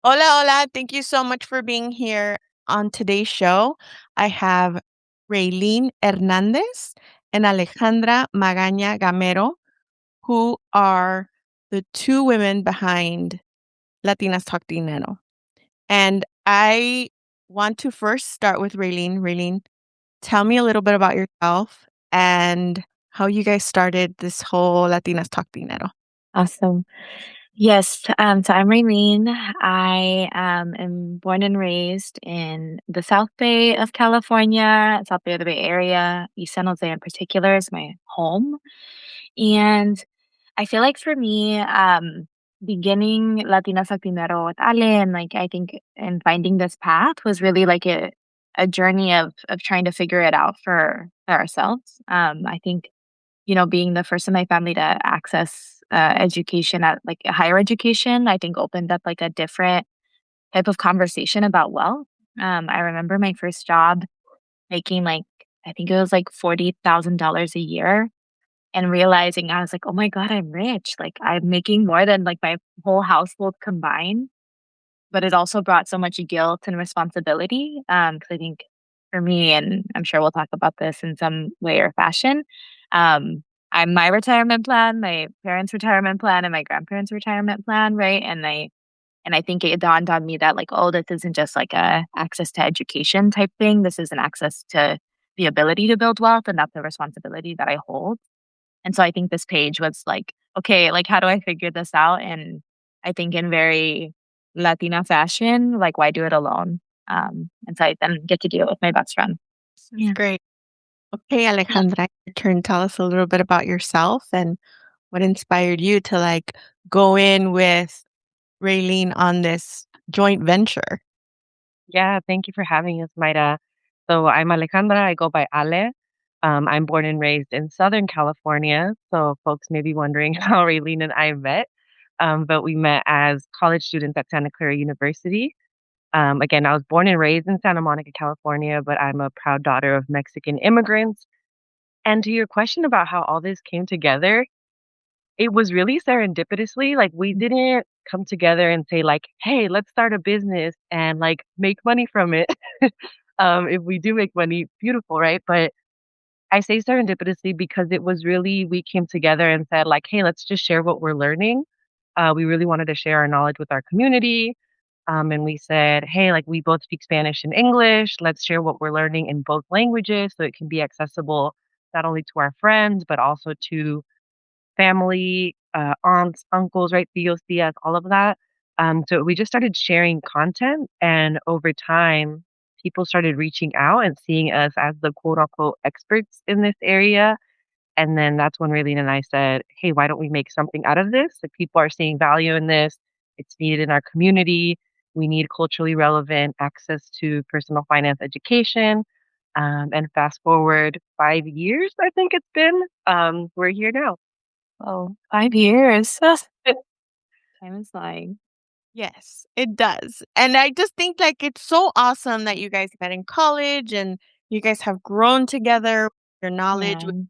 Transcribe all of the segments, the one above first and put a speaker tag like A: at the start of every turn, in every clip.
A: Hola, hola. Thank you so much for being here on today's show. I have Raylene Hernandez and Alejandra Magaña Gamero, who are the two women behind Latinas Talk Dinero. And I want to first start with Raylene. Raylene, tell me a little bit about yourself and how you guys started this whole Latinas Talk Dinero.
B: Awesome. Yes. So I'm Raylene. I am born and raised in the South Bay of California, South Bay of the Bay Area. East San Jose in particular is my home. And I feel like for me, beginning Latinas Talk Dinero with Ale and like I think and finding this path was really like a journey of trying to figure it out for ourselves. I think being the first in my family to access education at like a higher education, I think opened up like a different type of conversation about wealth. I remember my first job making like, I think it was like $40,000 a year and realizing I was like, oh my God, I'm rich. Like I'm making more than like my whole household combined. But it also brought so much guilt and responsibility. Cause I think for me, and I'm sure we'll talk about this in some way or fashion, um, I'm my retirement plan, my parents' retirement plan, and my grandparents' retirement plan, right? And I think it dawned on me that like, oh, this isn't just like a access to education type thing. This is an access to the ability to build wealth, and that's the responsibility that I hold. And so I think this page was like, okay, like how do I figure this out? And I think in very Latina fashion, like why do it alone? And so I then get to do it with my best friend.
A: This is
B: Yeah.
A: great. Okay, Alejandra, your turn. Tell us a little bit about yourself and what inspired you to go in with Raylene on this joint venture.
C: Yeah, thank you for having us, Mayra. So I'm Alejandra. I go by Ale. I'm born and raised in Southern California. So folks may be wondering how Raylene and I met. But we met as college students at Santa Clara University. Again, I was born and raised in Santa Monica, California, but I'm a proud daughter of Mexican immigrants. And to your question about how all this came together, it was really serendipitously, like, we didn't come together and say, like, "Hey, let's start a business and, like, make money from it." If we do make money, beautiful, right? But I say serendipitously because it was really we came together and said, like, "Hey, let's just share what we're learning." We really wanted to share our knowledge with our community, and we said, "Hey, like, we both speak Spanish and English. Let's share what we're learning in both languages so it can be accessible not only to our friends, but also to family, aunts, uncles, right, tíos, tías, all of that. So we just started sharing content, and over time, people started reaching out and seeing us as the quote unquote experts in this area. And then that's when Raylene and I said, "Hey, why don't we make something out of this? Like people are seeing value in this. It's needed in our community. We need culturally relevant access to personal finance education." And fast forward 5 years, I think it's been. We're here now.
B: Oh, 5 years. Time is flying.
A: Yes, it does. And I just think it's so awesome that you guys met in college and you guys have grown together, your knowledge,
B: Yeah.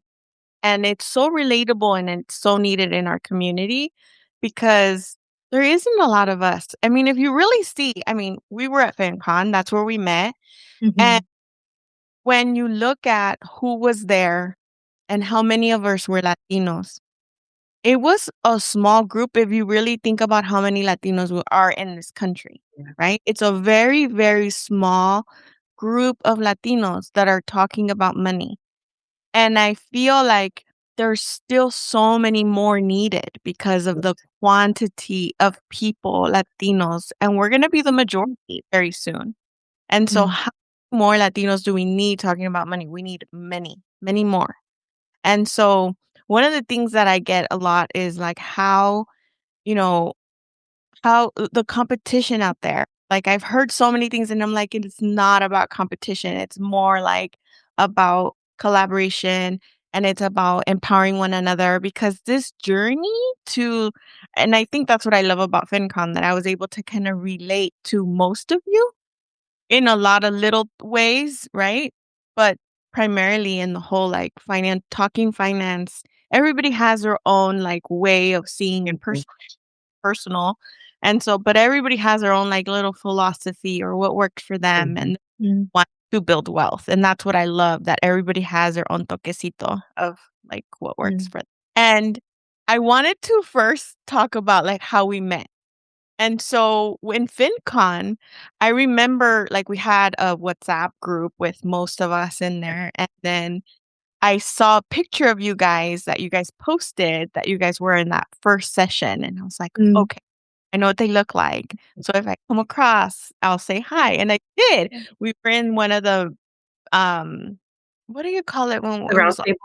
A: and it's so relatable and it's so needed in our community because there isn't a lot of us. I mean, if you really see, I mean, we were at FinCon, that's where we met. And
B: Hmm.
A: when you look at who was there and how many of us were Latinos, it was a small group if you really think about how many Latinos are in this country,
C: Yeah.
A: right? It's a very, very small group of Latinos that are talking about money. And I feel like there's still so many more needed because of the quantity of people, Latinos, and we're going to be the majority very soon. And so,
B: Hmm.
A: how many more Latinos do we need talking about money? We need many, many more. And so, one of the things that I get a lot is how, you know, how the competition out there. Like, I've heard so many things, and I'm like, it's not about competition. It's more about collaboration and it's about empowering one another because this journey to, and I think that's what I love about FinCon, that I was able to kind of relate to most of you in a lot of little ways, right? But primarily in the whole finance, talking finance, everybody has their own way of seeing and
C: Mhm.
A: personal. And so, but everybody has their own like little philosophy or what works for them
C: Mhm.
A: and
B: Mm,
A: want to build wealth. And that's what I love, that everybody has their own toquecito of like what works
B: mm,
A: for them. And I wanted to first talk about like how we met. And so in FinCon, I remember like we had a WhatsApp group with most of us in there. And then I saw a picture of you guys that you guys posted that you guys were in that first session. And I was like,
B: mm.
A: okay, I know what they look like. So if I come across, I'll say hi. And I did. We were in one of the, um, what do you call it when
C: The
A: it
C: round
A: was
C: table.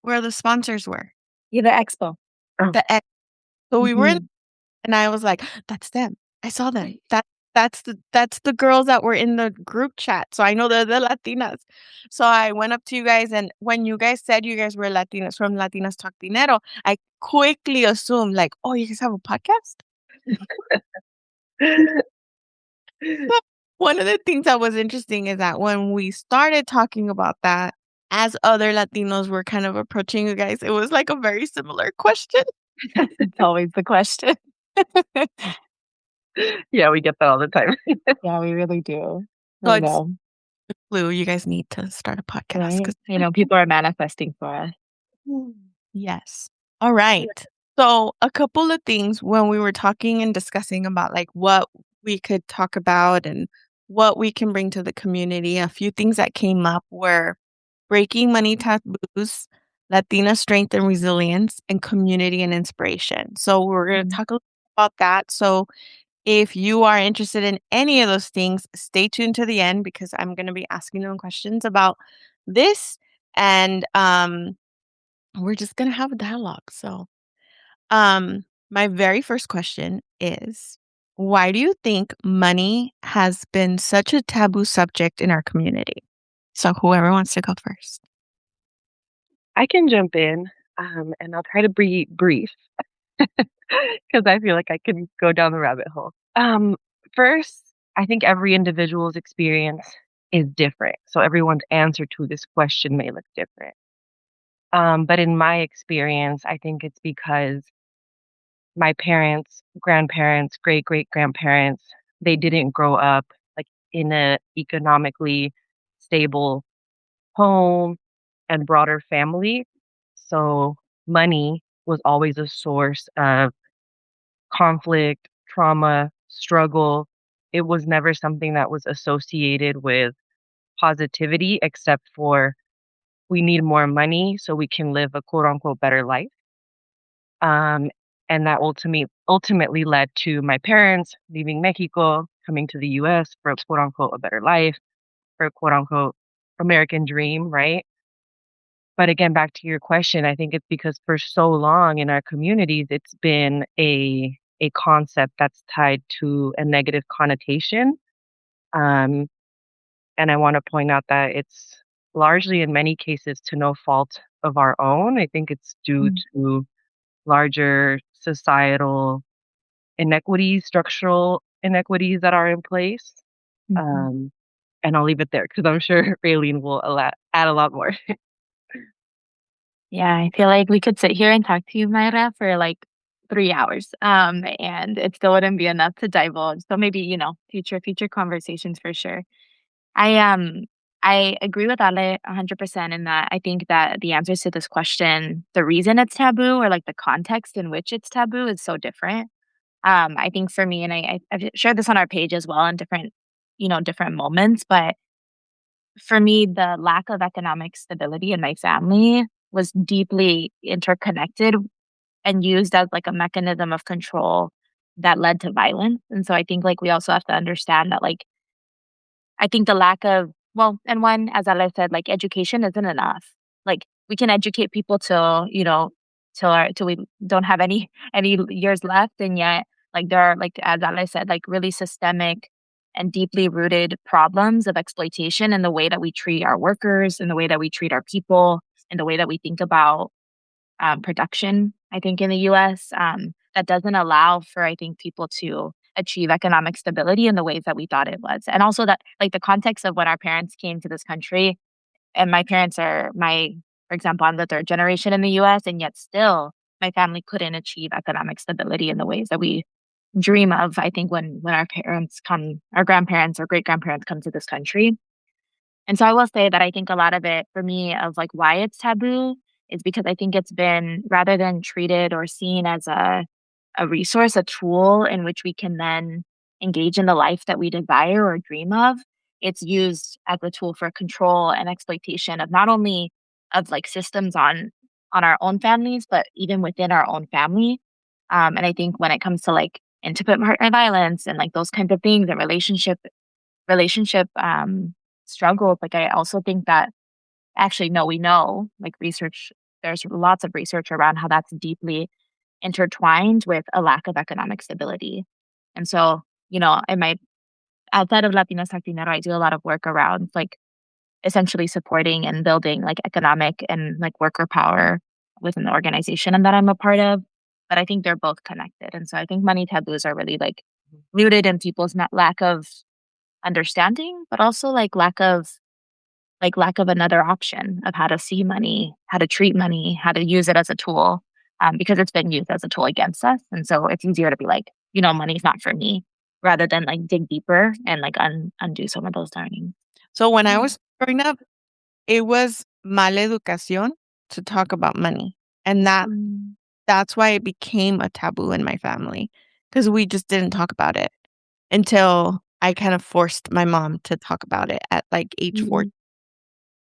A: where the sponsors were?
B: Yeah, the expo.
C: Oh,
A: The X. So we were in,
B: Mhm.
A: and I was like, that's them. I saw them. That's the girls that were in the group chat. So I know they're the Latinas. So I went up to you guys, and when you guys said you guys were Latinas from Latinas Talk Dinero, I quickly assumed like, oh, you guys have a podcast? So one of the things that was interesting is that when we started talking about that, as other Latinos were kind of approaching you guys, it was like a very similar question.
B: It's always the question.
C: yeah, we get that all the time.
B: Yeah, we really do.
A: So
B: I
A: it's
B: know,
A: Blue, you guys need to start a podcast
B: right?
A: because
B: People are manifesting for us.
A: yes. All right. So a couple of things when we were talking and discussing about like what we could talk about and what we can bring to the community, a few things that came up were breaking money taboos, Latina strength and resilience, and community and inspiration. So we're going to
B: Mm,
A: talk a little about that. So if you are interested in any of those things, stay tuned to the end because I'm going to be asking them questions about this, and we're just going to have a dialogue. So, my very first question is, why do you think money has been such a taboo subject in our community? So whoever wants to go first.
C: I can jump in, and I'll try to be brief because I feel like I can go down the rabbit hole. First, I think every individual's experience is different, so everyone's answer to this question may look different. But in my experience, I think it's because my parents, grandparents, great great grandparents, they didn't grow up like in a economically stable home and broader family. So money was always a source of conflict, trauma, struggle. It was never something that was associated with positivity, except for we need more money so we can live a quote unquote better life. Um, and that ultimately led to my parents leaving Mexico, coming to the US for a quote unquote a better life, for a quote unquote American dream, right? But again, back to your question, I think it's because for so long in our communities, it's been a concept that's tied to a negative connotation. Um, and I want to point out that it's largely, in many cases, to no fault of our own. I think it's due
B: mm,
C: to larger societal inequities, structural inequities that are in place.
B: mhm.
C: Um, and I'll leave it there because I'm sure Raylene will add a lot more.
B: Yeah, I feel like we could sit here and talk to you, Mayra, for like 3 hours. And it still wouldn't be enough to divulge. So maybe, future conversations for sure. I agree with Ale 100% in that I think that the answers to this question, the reason it's taboo or like the context in which it's taboo is so different. I think for me, and I've shared this on our page as well in different moments, but for me, the lack of economic stability in my family was deeply interconnected and used as like a mechanism of control that led to violence. And so I think like we also have to understand that like I think the lack of and one, as I said, like education isn't enough. Like we can educate people till we don't have any years left, and yet like there are like as I said, like really systemic and deeply rooted problems of exploitation in the way that we treat our workers, in the way that we treat our people, in the way that we think about production, I think, in the US, that doesn't allow for, I think, people to achieve economic stability in the ways that we thought it was. And also that, like, the context of when our parents came to this country, and my parents for example, I'm the third generation in the US, and yet still my family couldn't achieve economic stability in the ways that we dream of, I think, when our grandparents or great grandparents come to this country. And so I will say that I think a lot of it for me of like why it's taboo is because I think it's been rather than treated or seen as a resource, a tool in which we can then engage in the life that we desire or dream of. It's used as a tool for control and exploitation of not only of like systems on our own families, but even within our own family. And I think when it comes to like intimate partner violence and like those kinds of things and relationship struggles, like I also think that actually no, we know like research. There's lots of research around how that's deeply intertwined with a lack of economic stability. And so, in my outside of Latinas Talk Dinero, I do a lot of work around like essentially supporting and building like economic and like worker power within the organization and that I'm a part of. But I think they're both connected. And so I think money taboos are really like rooted in people's not lack of understanding, but also lack of another option of how to see money, how to treat money, how to use it as a tool, because it's been used as a tool against us. And so it's easier to be like, money's not for me, rather than like dig deeper and like undo some of those learnings.
A: So when I was growing up, it was mala educación to talk about money. And that's why it became a taboo in my family, because we just didn't talk about it until I kind of forced my mom to talk about it at like age 14,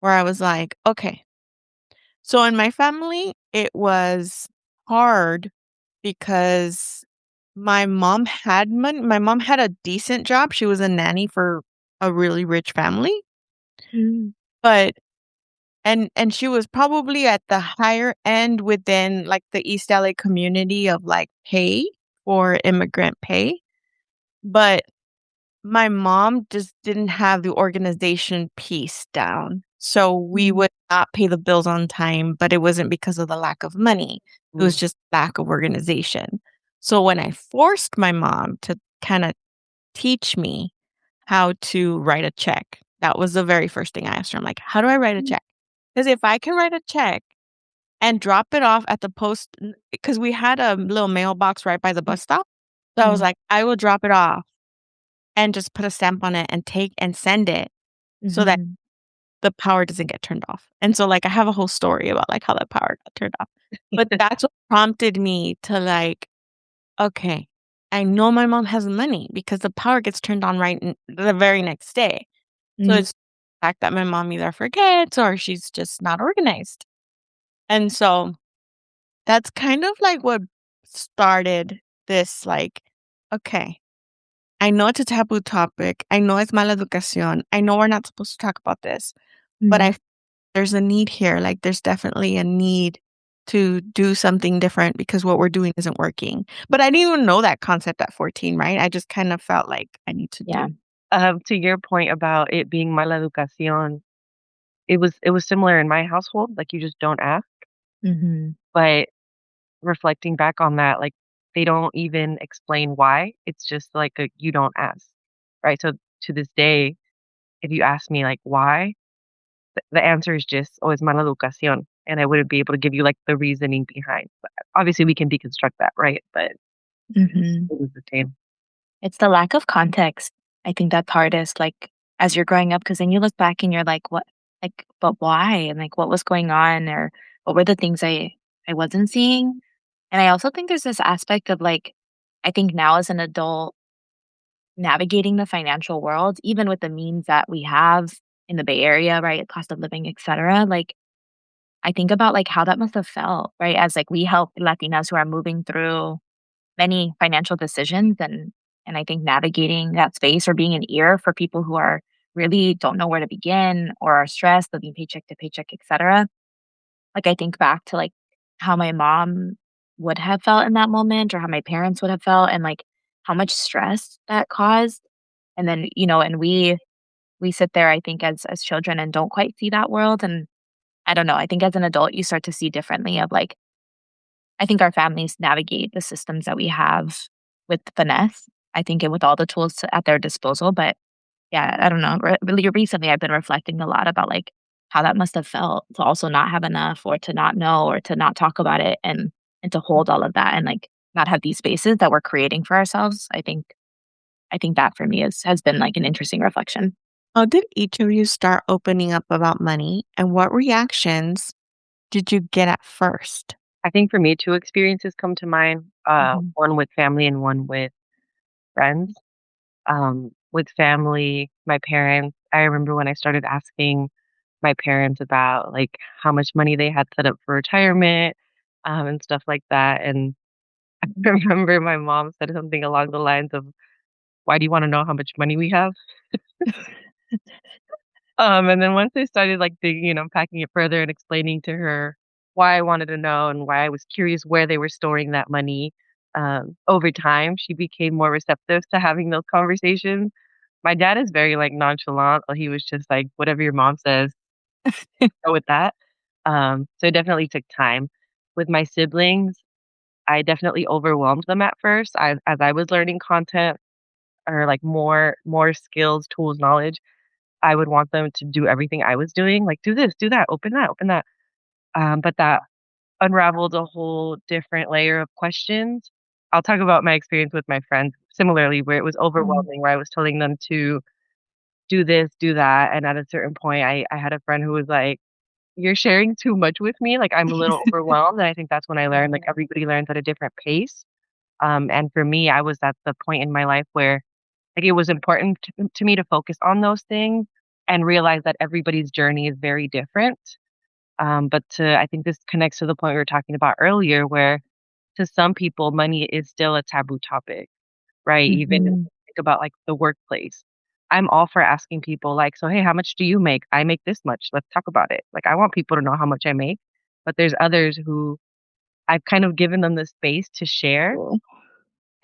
A: where I was like, okay. So in my family, it was hard because my mom had money. My mom had a decent job. She was a nanny for a really rich family. But and she was probably at the higher end within like the East LA community of like pay for immigrant pay. But my mom just didn't have the organization piece down. So we would not pay the bills on time, but it wasn't because of the lack of money. It was just lack of organization. So when I forced my mom to kind of teach me how to write a check, that was the very first thing I asked her. I'm like, how do I write a check? Because if I can write a check and drop it off at the post, because we had a little mailbox right by the bus stop. So I was like, I will drop it off and just put a stamp on it and take and send it so that the power doesn't get turned off. And so like I have a whole story about like how the power got turned off. But that's what prompted me to like, okay, I know my mom has money because the power gets turned on the very next day. So it's the fact that my mom either forgets or she's just not organized. And so that's kind of like what started this like, okay, I know it's a taboo topic. I know it's mala educación. I know we're not supposed to talk about this, but there's a need here. Like there's definitely a need to do something different because what we're doing isn't working. But I didn't even know that concept at 14, right? I just kind of felt like I need to do.
C: To your point about it being mala educación, it was similar in my household. Like you just don't ask. But reflecting back on that, like they don't even explain why. It's just like you don't ask, right? So to this day, if you ask me like why, the answer is just, oh, it's mala educación. And I wouldn't be able to give you like the reasoning behind. But obviously, we can deconstruct that, right? But it was the same.
B: It's the lack of context. I think that's hardest, like as you're growing up, because then you look back and you're like, what, like, but why? And like, what was going on? Or what were the things I wasn't seeing? And I also think there's this aspect of like, I think now as an adult, navigating the financial world, even with the means that we have in the Bay Area, right? Cost of living, et cetera. Like, I think about like how that must have felt, right? As like we help Latinas who are moving through many financial decisions and I think navigating that space or being an ear for people who are really don't know where to begin or are stressed, living paycheck to paycheck, et cetera. Like I think back to like how my mom would have felt in that moment or how my parents would have felt and like how much stress that caused. And then, and we sit there, I think, as children and don't quite see that world. And I don't know, I think as an adult you start to see differently of like I think our families navigate the systems that we have with finesse. I think and with all the tools at their disposal. But yeah, I don't know. Really recently, I've been reflecting a lot about like how that must have felt to also not have enough or to not know or to not talk about it and to hold all of that and like not have these spaces that we're creating for ourselves. I think that for me has been like an interesting reflection.
A: How did each of you start opening up about money, and what reactions did you get at first?
C: I think for me, 2 experiences come to mind,
B: Mhm.
C: one with family and one with friends. With family, my parents, I remember when I started asking my parents about, like, how much money they had set up for retirement, and stuff like that, and I remember my mom said something along the lines of, "Why do you wanna know how much money we have?" And then once I started, like, digging and unpacking it further and explaining to her why I wanted to know and why I was curious where they were storing that money, over time, she became more receptive to having those conversations. My dad is very, like, nonchalant, he was just like, "Whatever your mom says, go with that." So it definitely took time. With my siblings, I definitely overwhelmed them at first. As I was learning content or, like, more skills, tools, knowledge, I would want them to do everything I was doing, like, "Do this, do that, open that." But that unraveled a whole different layer of questions. I'll talk about my experience with my friends similarly, where it was
B: Mhm.
C: overwhelming, where I was telling them to do this, do that, and at a certain point, I had a friend who was like, "You're sharing too much with me, like, I'm a little overwhelmed," and I think that's when I learned, like,
B: Mhm.
C: everybody learns at a different pace. And for me, I was at the point in my life where, like, it was important to me to focus on those things and realize that everybody's journey is very different. But I think this connects to the point we were talking about earlier, where to some people, money is still a taboo topic, right? Even if
B: Mhm.
C: you think about like the workplace. I'm all for asking people like, so hey, how much do you make? I make this much. Let's talk about it. Like I want people to know how much I make. But there's others who I've kind of given them the space to share
B: Cool.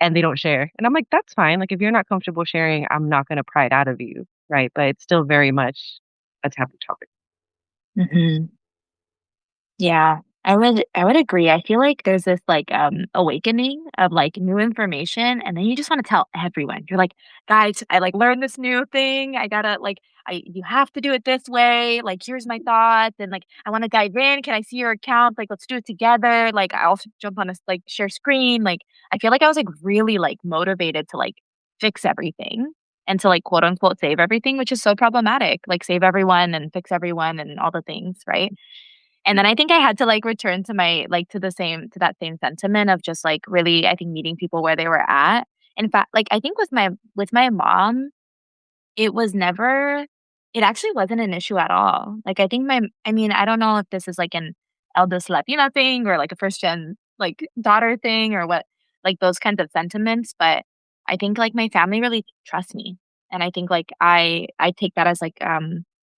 C: and they don't share. And I'm like, that's fine. Like if you're not comfortable sharing, I'm not gonna pry it out of you. Right. But it's still very much a taboo topic.
B: Mhm. Yeah, I would agree. I feel like there's this like awakening of like new information and then you just want to tell everyone. You're like, "Guys, I like learned this new thing. I got to like I you have to do it this way. Like here's my thoughts and like I want to dive in. Can I see your account? Like let's do it together." Like I also jump on a like share screen. Like I feel like I was like really like motivated to like fix everything and to like quote unquote save everything, which is so problematic. Like save everyone and fix everyone and all the things, right? And then I think I had to, like, return to my like, to that same sentiment of just, like, really, I think, meeting people where they were at. In fact, like, I think with my mom, it was never it actually wasn't an issue at all. Like, I mean, I don't know if this is, like, an eldest Latina thing or, like, a first gen, like, daughter thing or what like, those kinds of sentiments, but I think, like, my family really trusts me, and I think, like, I take that as, like,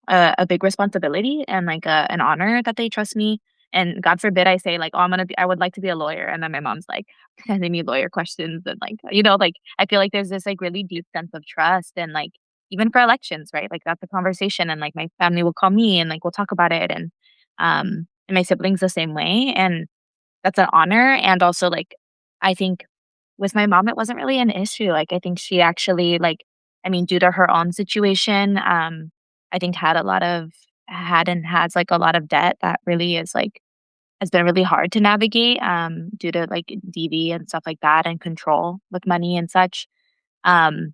B: a big responsibility and, like, an honor that they trust me, and God forbid I say, like, "Oh, I would like to be a lawyer," and then my mom's like, sending me lawyer questions and, like, like, I feel like there's this, like, really deep sense of trust and, like, even for elections, right? Like, that's a conversation, and, like, my family will call me, and, like, we'll talk about it, and my siblings the same way, and that's an honor, and also, like, I think with my mom, it wasn't really an issue, like, I think she actually, like I mean, due to her own situation, I think had and has, like, a lot of debt that really is, like has been really hard to navigate, due to, like, DV and stuff like that and control with money and such, um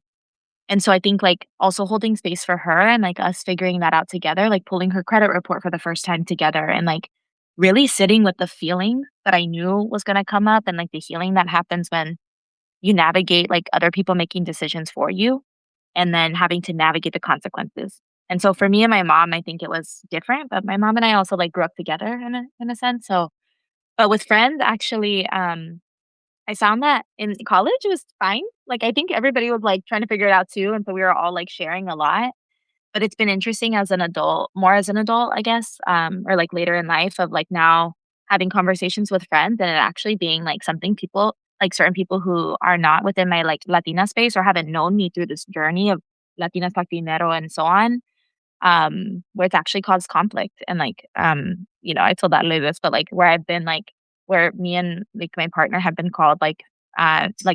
B: and so I think, like, also holding space for her and, like, us figuring that out together, like, pulling her credit report for the first time together and, like, really sitting with the feeling that I knew was gonna come up and, like, the healing that happens when you navigate, like, other people making decisions for you and then having to navigate the consequences. And so for me and my mom, I think it was different, but my mom and I also, like, grew up together in a sense, so but with friends, actually, I found that in college it was fine. Like, I think everybody was, like, trying to figure it out too, and so we were all, like, sharing a lot. But it's been interesting as an adult more as an adult, I guess, or, like, later in life of, like, now having conversations with friends and it actually being, like, something people like, certain people who are not within my, like, Latina space or haven't known me through this journey of Latinas Talk Dinero and so on, where it's actually caused conflict and, like, I told that this, but, like, where I've been, like where me and, like, my partner have been called, like,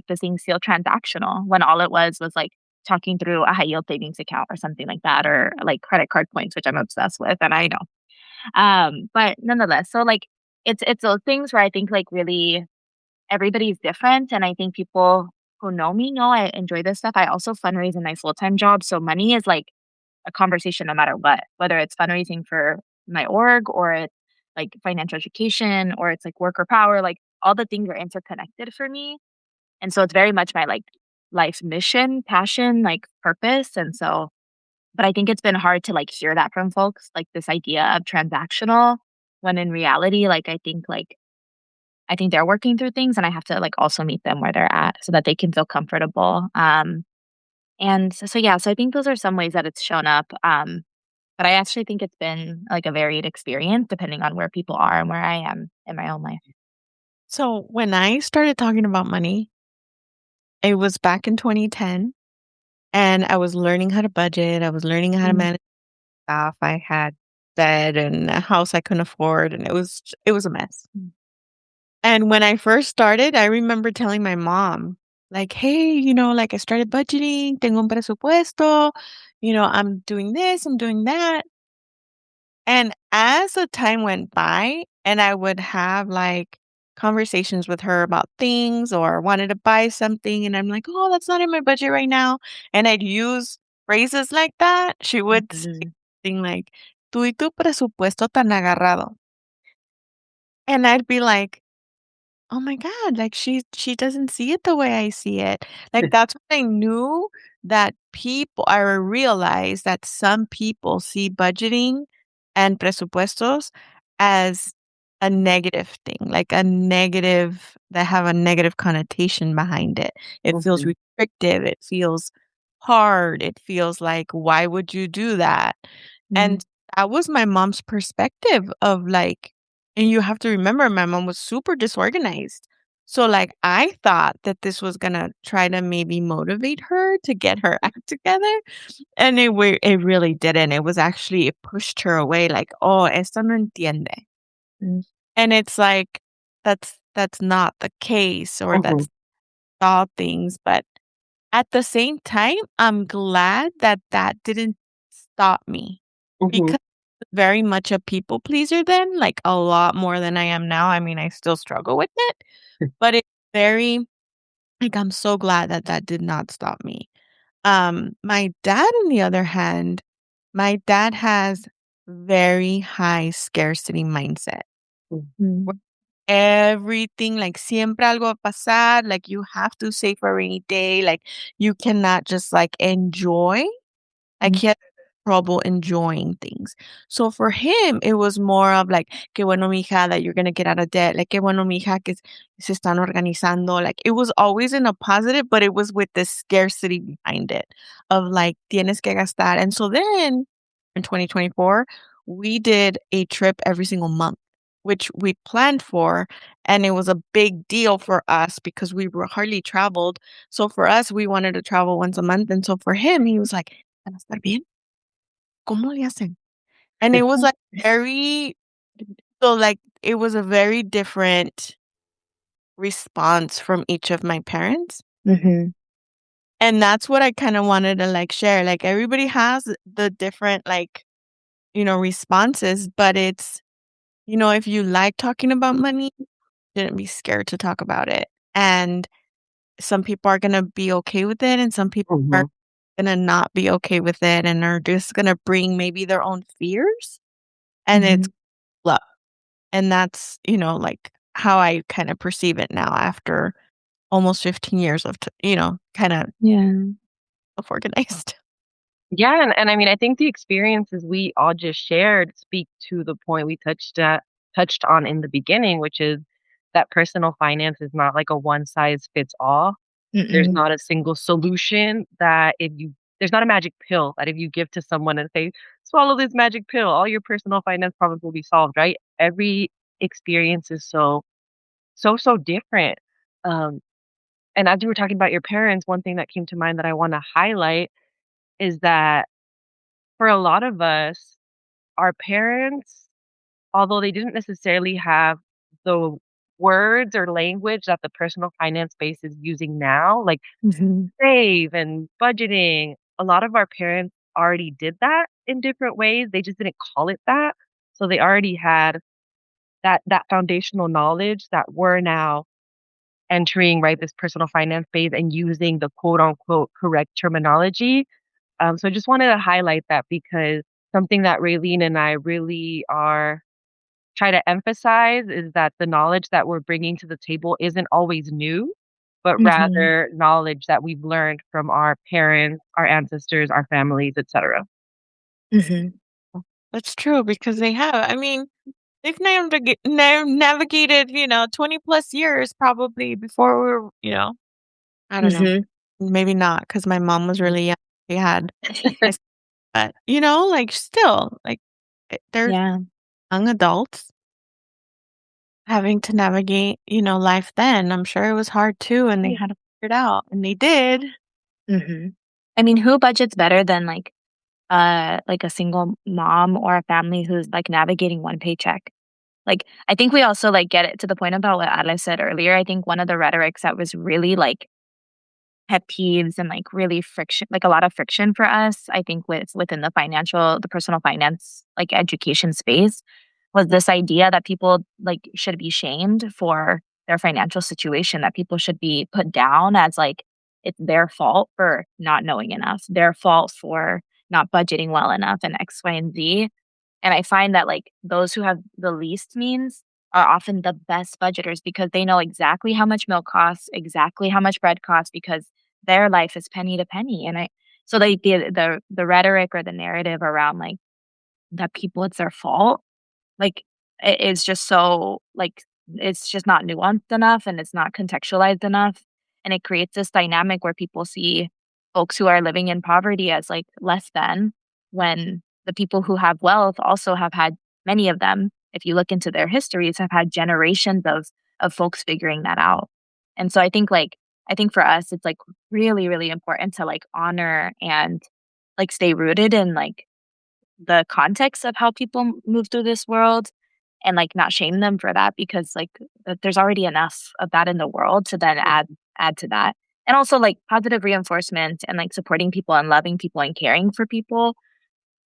B: this thing feel transactional when all it was, like, talking through a high yield savings account or something like that or, like, credit card points, which I'm obsessed with, and I know. But nonetheless, so, like, it's those things where I think, like, really everybody's different. And I think people who know me know I enjoy this stuff. I also fundraise in my full-time job. So money is like a conversation no matter what, whether it's fundraising for my org or it's like financial education or it's like worker power, like all the things are interconnected for me. And so it's very much my like life mission, passion, like purpose. And so, but I think it's been hard to like hear that from folks, like this idea of transactional when in reality, I think they're working through things and I have to like also meet them where they're at so that they can feel comfortable. And so yeah, so I think those are some ways that it's shown up. But I actually think it's been like a varied experience depending on where people are and where I am in my own life.
A: So when I started talking about money, it was back in 2010, and I was learning how to budget. I was learning how to
B: Mm,
A: manage stuff. I had debt and a house I couldn't afford, and it was a mess.
B: mm,
A: And when I first started, I remember telling my mom, like, "Hey, like I started budgeting, tengo un presupuesto, I'm doing this, I'm doing that." And as the time went by and I would have like conversations with her about things or wanted to buy something and I'm like, "Oh, that's not in my budget right now." And I'd use phrases like that. She would say
B: mhm,
A: something like, "Tú y tu presupuesto tan agarrado." And I'd be like, "Oh my god, like, she doesn't see it the way I see it." Like, that's when I knew that I realized that some people see budgeting and presupuestos as a negative thing, like a negative that have a negative connotation behind it. It feels
C: Mhm.
A: restrictive, it feels hard, it feels like, "Why would you do that?"
B: mm,
A: And that was my mom's perspective of, like, and you have to remember my mom was super disorganized. So, like, I thought that this was gonna try to maybe motivate her to get her act together, and it really didn't. It was actually it pushed her away, like, "Oh, esto no entiende."
B: mm,
A: And it's like, that's not the case, or
C: Mhm.
A: that's all things, but at the same time, I'm glad that that didn't stop me
C: Mhm.
A: because very much a people pleaser then, like, a lot more than I am now. I mean, I still struggle with it, but it's very like, I'm so glad that that did not stop me. My dad, on the other hand, my dad has very high scarcity mindset.
C: Mm.
A: Where
B: mm,
A: everything, like, siempre algo va a pasar, like, you have to save for a rainy day, like, you cannot just, like, enjoy. Like,
B: mm,
A: he had trouble enjoying things. So for him, it was more of like, "Qué bueno, mija, that you're gonna get out of debt." Like, "Qué bueno, mija, que se están organizando." Like, it was always in a positive, but it was with this scarcity behind it of like, "Tienes que gastar." And so then in 2024, we did a trip every single month, which we planned for, and it was a big deal for us because we were hardly traveled. So for us, we wanted to travel once a month, and so for him, he was like, "¿Van a estar bien? ¿Cómo le hacen?" And it was, like, very so, like, it was a very different response from each of my parents,
B: mhm,
A: and that's what I kinda wanted to, like, share, like, everybody has the different, like, responses, but it's if you like talking about money, shouldn't be scared to talk about it, and some people are gonna be okay with it, and some people are
C: Mhm.
A: gonna not be okay with it and are just gonna bring maybe their own fears, and it's
B: mhm.
A: love. And that's, like, how I kinda perceive it now after almost 15 years of kinda
B: Yeah.
A: self-organized.
C: Yeah, and I mean, I think the experiences we all just shared speak to the point we touched on in the beginning, which is that personal finance is not like a one size fits all. There's
B: Mm-mm.
C: not a single solution that there's not a magic pill that if you give to someone and say, "Swallow this magic pill, all your personal finance problems will be solved," right? Every experience is so different. Um, and as you were talking about your parents, one thing that came to mind that I wanna highlight is that for a lot of us, our parents, although they didn't necessarily have the words or language that the personal finance space is using now, like
B: Mhm.
C: save and budgeting, a lot of our parents already did that in different ways. They just didn't call it that. So they already had that foundational knowledge that we're now entering, right, this personal finance phase and using the quote unquote correct terminology. So I just wanted to highlight that because something that Raylene and I really are try to emphasize is that the knowledge that we're bringing to the table isn't always new, but
B: Mhm.
C: rather knowledge that we've learned from our parents, our ancestors, our families, etc.
B: Mhm.
A: That's true because they have. I mean, they've navigated, 20 plus years probably before we were, I don't know.
B: Mhm.
A: Maybe not because my mom was really young. They had my s but, like, still, like, they're
B: Yeah.
A: young adults having to navigate, life then. I'm sure it was hard too, and they had to figure it out, and they did.
B: Mhm. I mean, who budgets better than like a single mom or a family who's like navigating one paycheck? Like, I think we also like get it to the point about what Ale said earlier. I think one of the rhetorics that was really like pet peeves and like really friction, like a lot of friction for us, I think within the personal finance, like education space, was this idea that people like should be shamed for their financial situation, that people should be put down as like it's their fault for not knowing enough, their fault for not budgeting well enough and X, Y, and Z. And I find that, like, those who have the least means are often the best budgeters because they know exactly how much milk costs, exactly how much bread costs because their life is penny to penny. And I so the rhetoric or the narrative around, like, that people it's their fault, like, it is just so, like, it's just not nuanced enough and it's not contextualized enough, and it creates this dynamic where people see folks who are living in poverty as, like, less than, when the people who have wealth also have had many of them, if you look into their histories, have had generations of folks figuring that out. And so I think for us, it's, like, really, really important to, like, honor and, like, stay rooted in, like, the context of how people move through this world and, like, not shame them for that because, like, there's already enough of that in the world to then add to that. And also, like, positive reinforcement and, like, supporting people and loving people and caring for people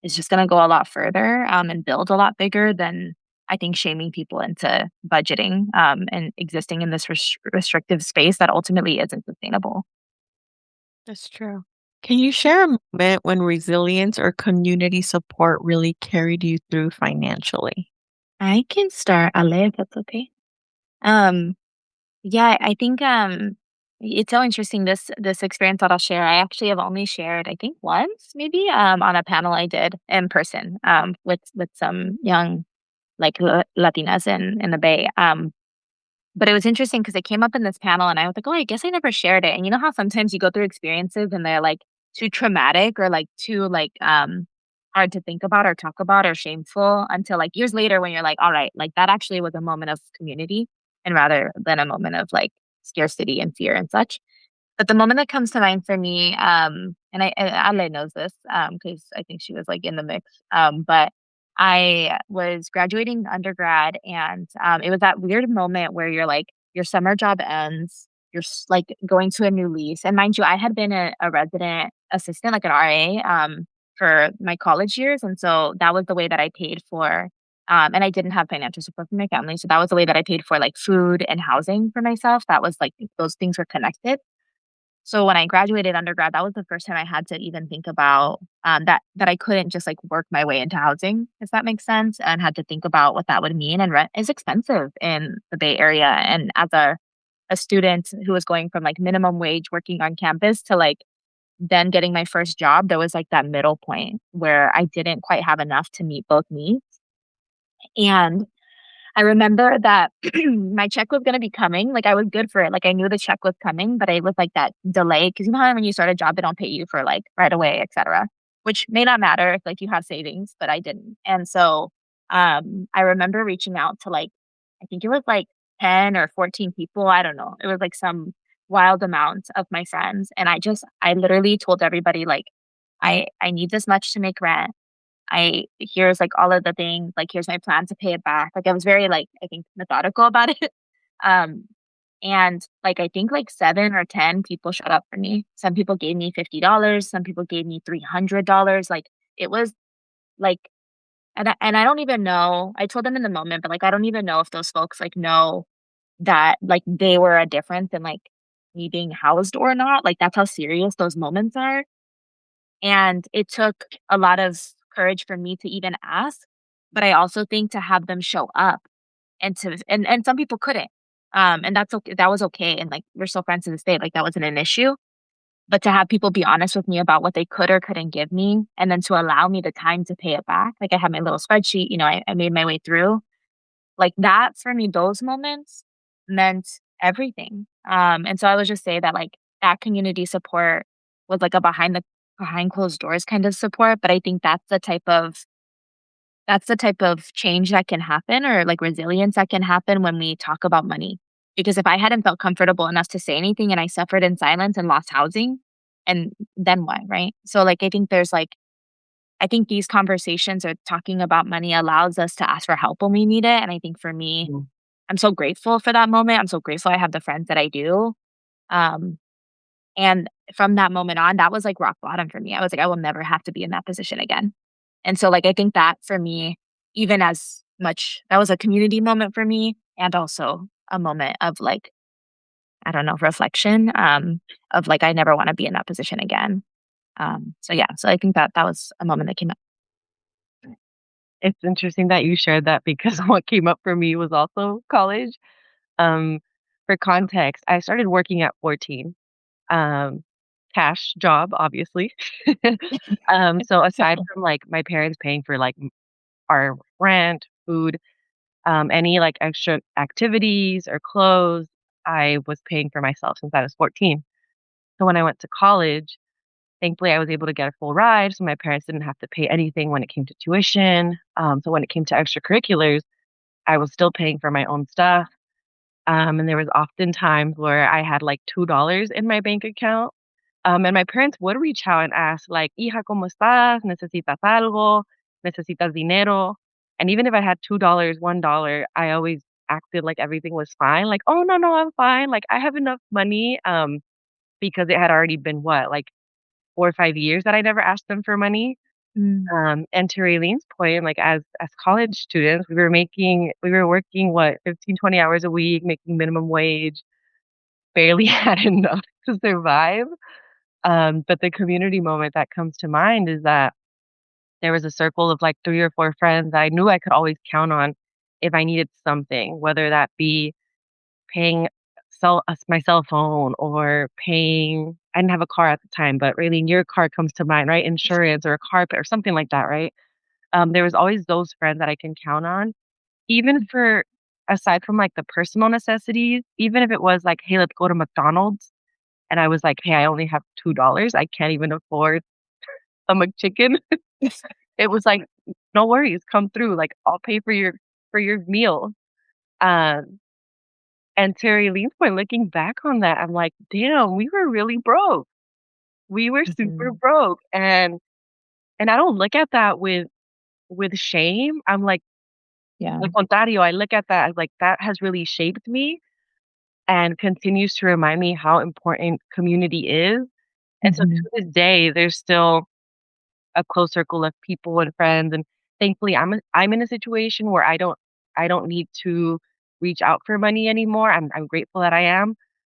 B: is just gonna go a lot further, and build a lot bigger than I think shaming people into budgeting, and existing in this restrictive space that ultimately isn't sustainable.
A: That's true. Can you share a moment when resilience or community support really carried you through financially?
B: I can start, Ale, if that's okay. Um Yeah, I think it's so interesting this experience that I'll share. I actually have only shared I think once maybe on a panel I did in person with some young like Latinas in the Bay. But it was interesting because it came up in this panel and I was like, "Oh, I guess I never shared it." And you know how sometimes you go through experiences and they're like too traumatic or like too like hard to think about or talk about or shameful until like years later when you're like, "All right, like that actually was a moment of community and rather than a moment of like scarcity and fear and such." But the moment that comes to mind for me, and Ale knows this, because I think she was like in the mix. But I was graduating undergrad, and it was that weird moment where you're like, your summer job ends, like going to a new lease, and mind you, I had been a resident assistant, like an RA, for my college years, and so that was the way that I paid for. And I didn't have financial support from my family, so that was the way that I paid for like food and housing for myself. That was like those things were connected. So when I graduated undergrad, that was the first time I had to even think about, that I couldn't just, like, work my way into housing, if that makes sense, and had to think about what that would mean, and rent is expensive in the Bay Area, and as a student who was going from, like, minimum wage working on campus to, like, then getting my first job, there was, like, that middle point where I didn't quite have enough to meet both needs, and I remember that my check was gonna be coming, like, I was good for it, like, I knew the check was coming, but it was, like, that delay because you know how when you start a job, they don't pay you for, like, right away, etcetera, which may not matter if, like, you have savings, but I didn't, and so, I remember reaching out to, like, I think it was, like, 10 or 14 people, I don't know, it was, like, some wild amount of my friends, and I literally told everybody, like, "I need this much to make rent. I here's like all of the things, like here's my plan to pay it back." Like I was very like I think methodical about it. Um and like I think like 7 or 10 people showed up for me. Some people gave me $50, some people gave me $300. Like it was like and I don't even know. I told them in the moment, but like I don't even know if those folks like know that like they were a difference in like me being housed or not. Like that's how serious those moments are. And it took a lot of courage for me to even ask, but I also think to have them show up and and some people couldn't. And that's okay. That was okay. And like we're still friends to this day. Like that wasn't an issue. But to have people be honest with me about what they could or couldn't give me, and then to allow me the time to pay it back. Like I had my little spreadsheet, I made my way through. Like that for me, those moments meant everything. And so I would just say that like that community support was like a behind closed doors kind of support. But I think that's the type of change that can happen or like resilience that can happen when we talk about money. Because if I hadn't felt comfortable enough to say anything and I suffered in silence and lost housing, and then what, right? So like I think these conversations or talking about money allows us to ask for help when we need it. And I think for me,
C: Mhm.
B: I'm so grateful for that moment. I'm so grateful I have the friends that I do. Um, and from that moment on, that was like rock bottom for me. I was like, I will never have to be in that position again. And so, like, I think that for me, even as much that was a community moment for me and also a moment of like, I don't know, reflection, of like, I never want to be in that position again. So yeah, so I think that that was a moment that came up.
C: It's interesting that you shared that because what came up for me was also college. Um, for context, I started working at 14. Um, Cash job, obviously. So aside from, like, my parents paying for, like, our rent, food, any, like, extra activities or clothes, I was paying for myself since I was 14. So when I went to college, thankfully, I was able to get a full ride, so my parents didn't have to pay anything when it came to tuition. So when it came to extracurriculars, I was still paying for my own stuff. And there was often times where I had, like, $2 in my bank account, and my parents would reach out and ask, like, "Hija, ¿cómo estás? ¿Necesitas algo? ¿Necesitas dinero?" And even if I had $2, $1, I always acted like everything was fine, like, "Oh, no, no, I'm fine, like, I have enough money," because it had already been what, like, 4 or 5 years that I never asked them for money.
B: Mm,
C: And to Raylene's point, like, as college students, we were working, what, 15, 20 hours a week, making minimum wage, barely had enough to survive. But the community moment that comes to mind is that there was a circle of, like, 3 or 4 friends that I knew I could always count on if I needed something, whether that be paying my cell phone or paying I didn't have a car at the time, but Raylene, your car comes to mind, right? Insurance or a carpet or something like that, right? There was always those friends that I can count on, even for aside from, like, the personal necessities, even if it was like, "Hey, let's go to McDonald's," and I was like, "Hey, I only have $2. I can't even afford a McChicken." It was like, "No worries, come through, like, I'll pay for your meal." Um, and to Lean's point, looking back on that, I'm like, "Damn, we were really broke." We were super
B: mhm.
C: broke, and I don't look at that with shame. I'm like,
B: Yeah.
C: al contrario, I look at that as, like, that has really shaped me and continues to remind me how important community is, and so
B: Mhm.
C: to this day, there's still a close circle of people and friends, and thankfully, I'm in a situation where I don't need to reach out for money anymore. I'm grateful that I am,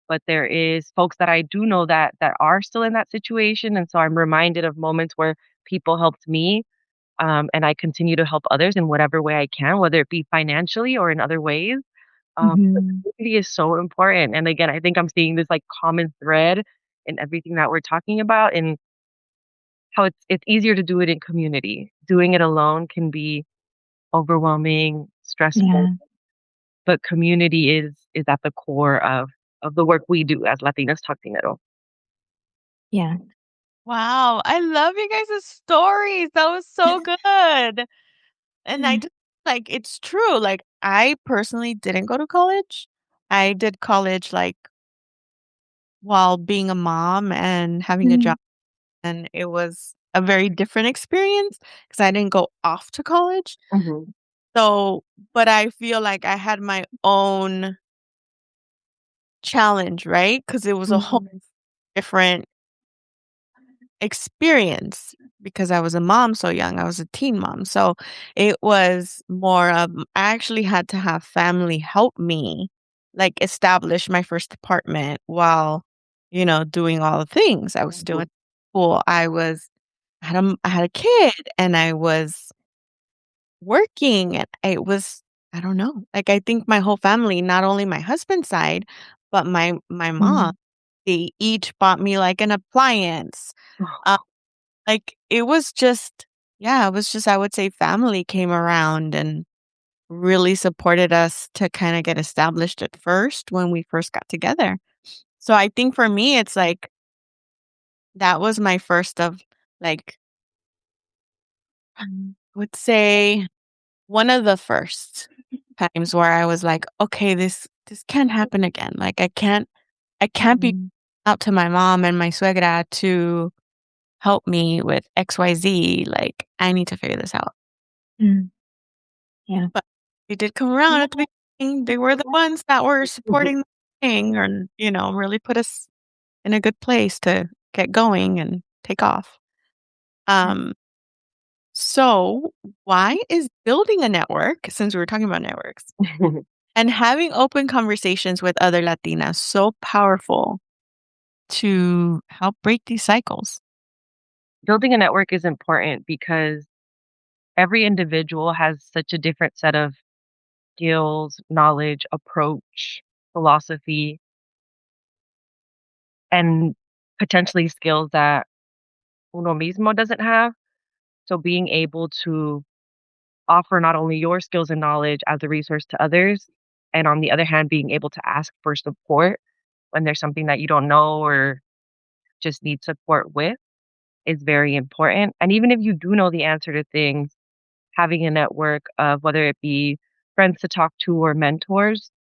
C: but there is folks that I do know that are still in that situation, and so I'm reminded of moments where people helped me, and I continue to help others in whatever way I can, whether it be financially or in other ways. But
B: Mhm.
C: community is so important, and again, I think I'm seeing this, like, common thread in everything that we're talking about, and how it's easier to do it in community. Doing it alone can be overwhelming, stressful,
B: Yeah.
C: but community is at the core of the work we do as Latinas Talk Dinero.
B: Yeah.
A: Wow, I love you guys' stories. That was so good. And I just like it's true. Like I personally didn't go to college. I did college like while being a mom and having a
B: Mhm.
A: job, and it was a very different experience because I didn't go off to college.
C: Mhm,
A: So, but I feel like I had my own challenge, right? Because it was a whole
B: Mhm.
A: different experience because I was a mom so young. I was a teen mom. So it was more of I actually had to have family help me like establish my first apartment while, doing all the things. I was still
C: Mhm.
A: at school. I had a kid and I was working and I don't know. Like I think my whole family, not only my husband's side, but my mom,
B: Mm.
A: they each bought me like an appliance.
C: Oh,
A: Um, like it was just yeah, it was just I would say family came around and really supported us to kind of get established at first when we first got together. So I think for me it's like that was my first of like I would say one of the first times where I was like, "Okay, this can't happen again." Like, I can't be
B: Mm.
A: out to my mom and my suegra to help me with XYZ, like, I need to figure this out.
B: Mm. Yeah.
A: But they did come around at the beginning. They were the ones that were supporting the thing and, really put us in a good place to get going and take off. Um, so why is building a network, since we were talking about networks, and having open conversations with other Latinas so powerful to help break these cycles.
C: Building a network is important because every individual has such a different set of skills, knowledge, approach, philosophy, and potentially skills that uno mismo doesn't have. So being able to offer not only your skills and knowledge as a resource to others, and on the other hand, being able to ask for support when there's something that you don't know or just need support with is very important. And even if you do know the answer to things, having a network of whether it be friends to talk to or mentors,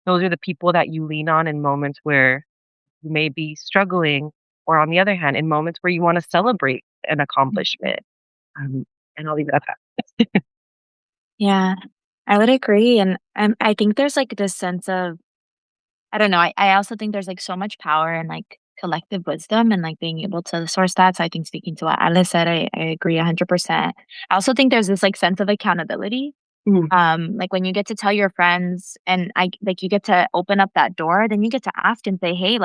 C: those are the people that you lean on in moments where you may be struggling, or on the other hand, in moments where you want to celebrate an accomplishment. Um, and I'll leave it at that.
B: Yeah, I would agree, and, I think there's, like, this sense of I don't know, I also think there's, like, so much power in, like, collective wisdom and, like, being able to source that, so I think speaking to what Ale said, I agree 100%. I also think there's this, like, sense of accountability.
C: Mhm,
B: Like, when you get to tell your friends and you get to open up that door, then you get to ask and say, "Hey,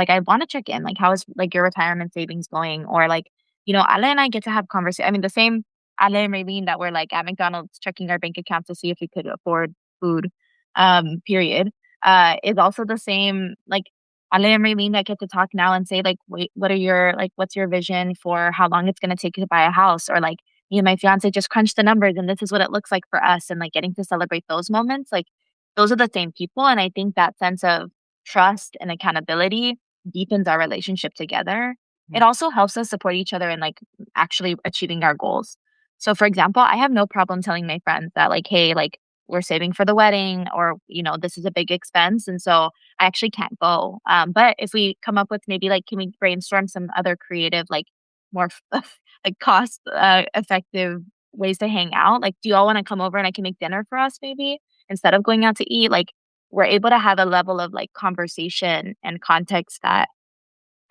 B: I wanna check in, like, how is, like, your retirement savings going?" Or, like, Ale and I get to have conversation. I mean, the same Ale and Raylene that were, like, at McDonald's checking our bank account to see if we could afford food, period, is also the same, like, Ale and Raylene that get to talk now and say, like, "Wait, what's your vision for how long it's gonna take you to buy a house?" Or, like, me and my fiance just crunched the numbers and this is what it looks like for us and like getting to celebrate those moments like those are the same people and I think that sense of trust and accountability deepens our relationship together. It
C: mhm,
B: also helps us support each other in like actually achieving our goals. So for example, I have no problem telling my friends that like hey like we're saving for the wedding or this is a big expense and so I actually can't go but if we come up with maybe like can we brainstorm some other creative like more like cost effective ways to hang out. Like, do you all want to come over and I can make dinner for us maybe instead of going out to eat? Like, we're able to have a level of like conversation and context that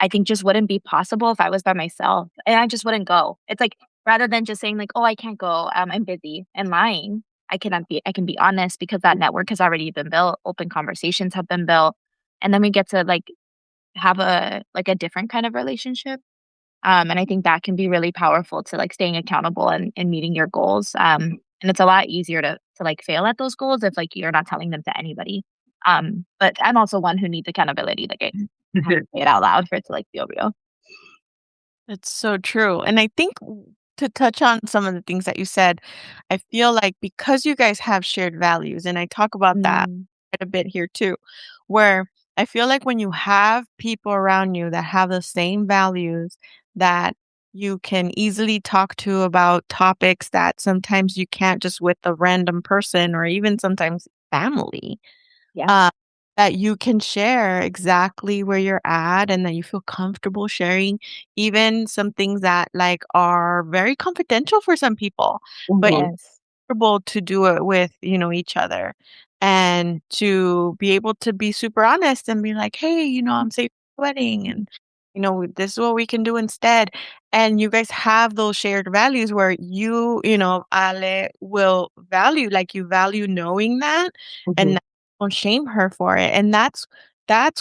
B: I think just wouldn't be possible if I was by myself and I just wouldn't go. It's like rather than just saying like, "Oh, I can't go. I'm busy," and lying. I can be honest because that network has already been built. Open conversations have been built. And then we get to like have a different kind of relationship. And I think that can be really powerful to like staying accountable and meeting your goals. And it's a lot easier to like fail at those goals if like you're not telling them to anybody. But I'm also one who needs accountability. Like I have to say it out loud for it to like feel real.
A: It's so true. And I think to touch on some of the things that you said, I feel like because you guys have shared values, and I talk about that
B: Mm,
A: quite a bit here too, where I feel like when you have people around you that have the same values that you can easily talk to about topics that sometimes you can't just with a random person or even sometimes family.
B: yeah.
A: Uh, that you can share exactly where you're at and that you feel comfortable sharing even some things that like are very confidential for some people, but you're
C: mhm,
B: Yes.
A: comfortable to do it with, each other and to be able to be super honest and be like, "Hey, I'm saving for the wedding and this is what we can do instead." And you guys have those shared values where Ale will value like you value knowing that and
C: mhm.
A: don't shame her for it. And that's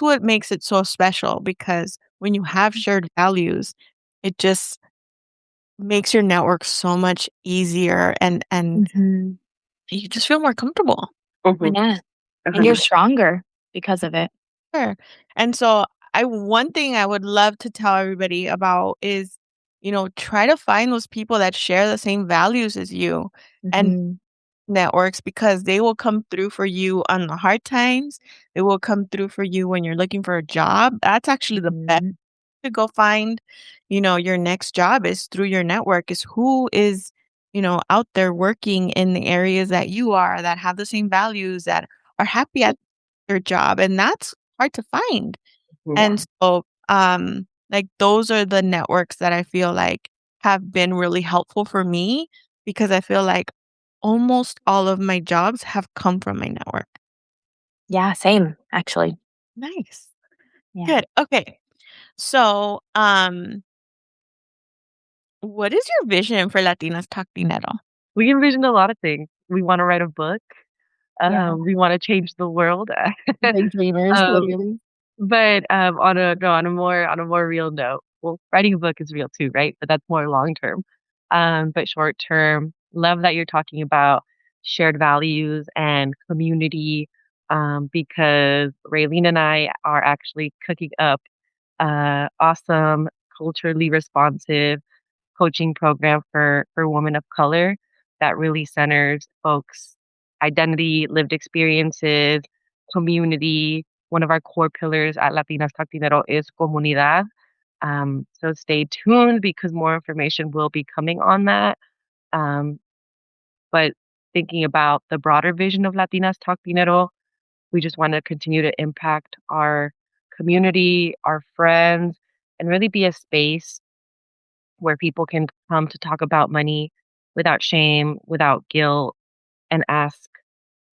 A: what makes it so special because when you have shared values, it just makes your network so much easier and
B: Mhm.
A: you just feel more comfortable.
B: Oh,
C: Mhm.
B: yeah. And you're
C: 100%.
B: stronger because of it.
A: Sure. And so one thing I would love to tell everybody about is, try to find those people that share the same values as you and
B: Mhm.
A: networks because they will come through for you on the hard times. They will come through for you when you're looking for a job. That's actually the best
B: Mhm.
A: to go find, your next job is through your network is who is, out there working in the areas that you are that have the same values that are happy at their job. And that's hard to find.
C: Yeah.
A: And so, like those are the networks that I feel like have been really helpful for me because I feel like almost all of my jobs have come from my network.
B: Yeah, same, actually.
A: Nice.
B: Yeah.
A: Good. Okay. So, what is your vision for Latinas Talk Dinero?
C: We envisioned a lot of things. We wanna write a book.
B: Yeah.
C: We wanna change the world.
B: Big dreamers,
C: Um,
B: literally.
C: but, on a more real note, well, writing a book is real too, right? But that's more long term. But short term, love that you're talking about shared values and community, because Raylene and I are actually cooking up awesome, culturally responsive coaching program for women of color that really centers folks' identity, lived experiences, community. One of our core pillars at Latinas Talk Dinero is comunidad. So stay tuned because more information will be coming on that. Um, but thinking about the broader vision of Latinas Talk Dinero, we just want to continue to impact our community, our friends, and really be a space where people can come to talk about money without shame, without guilt, and ask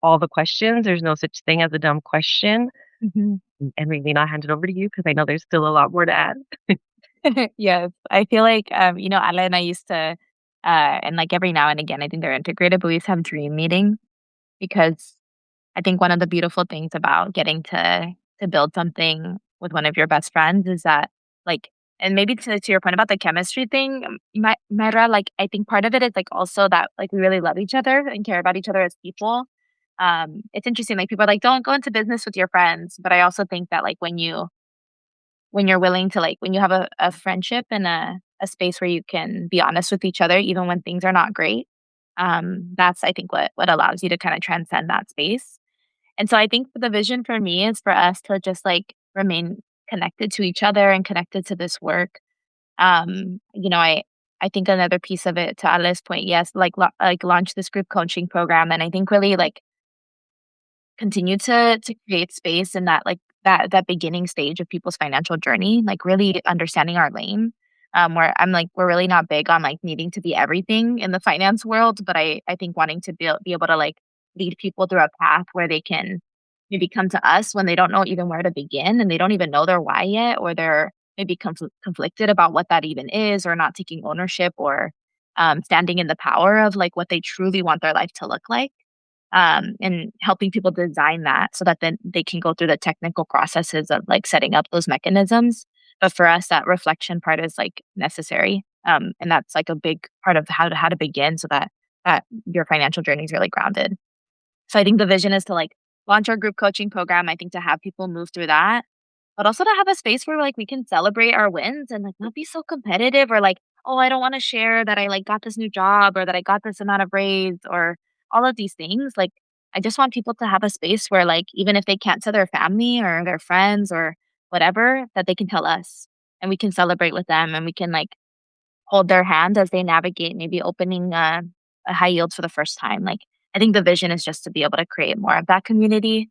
C: all the questions. There's no such thing as a dumb question.
B: Mhm.
C: And maybe I'll hand it over to you because I know there's still a lot more to add.
B: Yes. I feel like, Ale and I used to, and like every now and again, I think they're integrated, but we used to have dream meetings because I think one of the beautiful things about getting to build something with one of your best friends is that, like, and maybe to your point about the chemistry thing, Mayra, like, I think part of it is like also that like we really love each other and care about each other as people. It's interesting, like people are like, don't go into business with your friends, but I also think that like when you're willing to like when you have a friendship and a space where you can be honest with each other even when things are not great, that's I think what allows you to kind of transcend that space. And so I think the vision for me is for us to just like remain connected to each other and connected to this work. I think another piece of it to Alice's point, yes, like like launch this group coaching program, and I think really like continue to create space in that like that beginning stage of people's financial journey, like really understanding our lane. Where I'm like, we're really not big on like needing to be everything in the finance world, but I think wanting to be able to like lead people through a path where they can maybe come to us when they don't know even where to begin and they don't even know their why yet, or they're maybe conflicted about what that even is, or not taking ownership, or standing in the power of like what they truly want their life to look like, and helping people design that so that then they can go through the technical processes of like setting up those mechanisms. But for us, that reflection part is like necessary, and that's like a big part of how to begin so that your financial journey is really grounded. So I think the vision is to like launch our group coaching program. I think to have people move through that, but also to have a space where like we can celebrate our wins and like not be so competitive or like, oh, I don't want to share that I like got this new job or that I got this amount of raise or all of these things. Like I just want people to have a space where like even if they can't tell their family or their friends or whatever, that they can tell us and we can celebrate with them and we can like hold their hand as they navigate maybe opening a high yield for the first time. Like I think the vision is just to be able to create more of that community,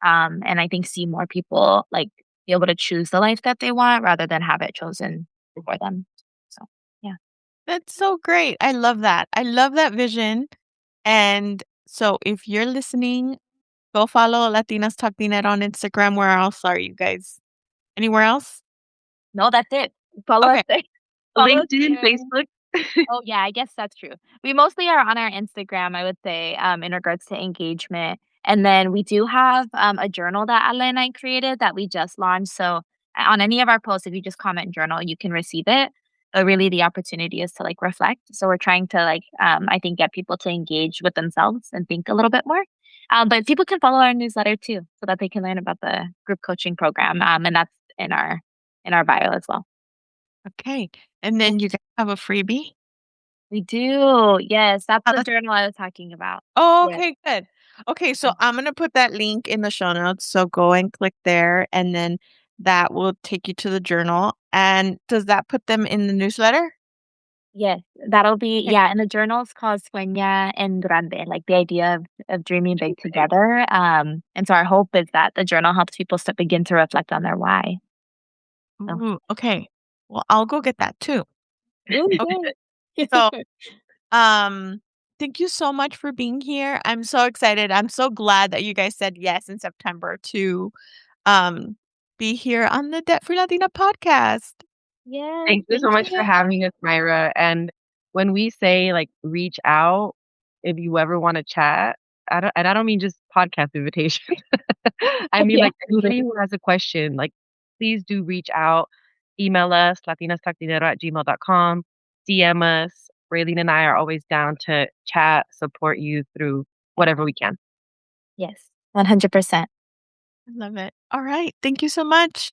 B: and I think see more people like be able to choose the life that they want rather than have it chosen for them. So yeah.
A: That's so great. I love that. I love that vision. And so if you're listening, go follow Latinas Talk Dinero on Instagram. Where else are you guys? Anywhere else?
B: No, that's it. Follow us
A: Okay.
B: there. Follow us
C: LinkedIn,
B: there.
C: Facebook.
B: Oh yeah, I guess that's true. We mostly are on our Instagram, I would say, in regards to engagement. And then we do have a journal that Ale and I created that we just launched. So on any of our posts, if you just comment journal, you can receive it. But really, the opportunity is to like reflect. So we're trying to like, I think, get people to engage with themselves and think a little bit more. But people can follow our newsletter too, so that they can learn about the group coaching program. And that's in our bio as well.
A: Okay. And then you guys have a freebie?
B: We do. Yes, that's
A: Oh,
B: the
A: that's
B: journal I was talking about.
A: oh,
B: Yes.
A: okay, good. Okay, so I'm gonna put that link in the show notes, so go and click there, and then that will take you to the journal. And does that put them in the newsletter?
B: Yes, that'll be
A: Okay.
B: yeah, and the journal is called Sueña and Grande, like the idea of dreaming big together. And so our hope is that the journal helps people to begin to reflect on their why. So,
A: Ooh, okay. Well, I'll go get that too.
B: ooh,
A: Okay,
B: yay.
A: so, um, thank you so much for being here. I'm so excited. I'm so glad that you guys said yes in September to, um, be here on the Debt Free Latina podcast.
B: Yes,
C: Thank you so
B: thank
C: much for
B: you.
C: having us, Myra. And when we say like reach out, if you ever want to chat, I don't mean just podcast invitation. I mean
B: Yeah.
C: like anybody who has a question, like please do reach out. Email us, latinastalkdinero@gmail.com. DM us. Raylene and I are always down to chat, support you through whatever we can.
B: Yes, 100%.
A: I love it. All right. Thank you so much.